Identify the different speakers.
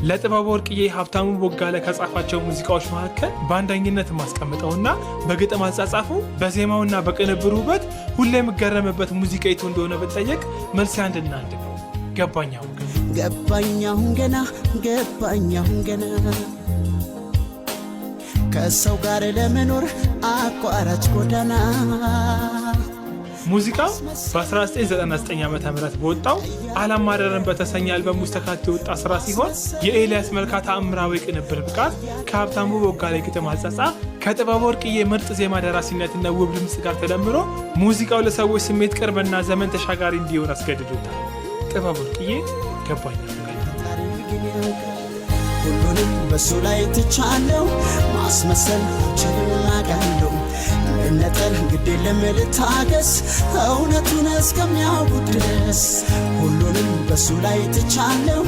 Speaker 1: ለጥበብ ወርቅዬ ሀብታሙ ቦጋለ ከጻፋቸው ሙዚቃዎች መካከል በአንደኝነት ማስቀምጠውና በግጥም አጻጻፉ በዜማውና በቅንብሩ ውበት ሁሌ የምገረምበት ሙዚቃ የቱ እንደሆነ ብጠየቅ መልስ አንድና አንድ ነው። ገባኛው ገና ከሰው ጋር ለመኖር አቋራጭ ጎዳና። ሙዚቃው በ1999 ዓ.ም በወጣው አላማረረን በተሰኘ አልበም ውስጥ ተካቶ የወጣ ስራ ሲሆን የኤልያስ መልካ ተአምራዊ ቅንብር ብቃት ከሀብታሙ ቦጋለ ግጥም አጻጻፍ ከጥበብ ወርቅዬ ምርጥ ዜማ ደራሲነትና ውብ ድምጽ ጋር ተደምሮ ሙዚቃው ለሰዎች ስሜት ቅርብና ዘመን ተሻጋሪ እንዲሆን አስገድዶታል። ጥበብ ወርቅዬ ገባኛው
Speaker 2: ሁሉንም በሱ ላይ ትቻለው ማስመሰል አችላጋለው ነጠል ግድ ለምልታገስ እውነቱን እስከሚያውቁ ድረስ ሁሉንም በሱ ላይ ትቻለው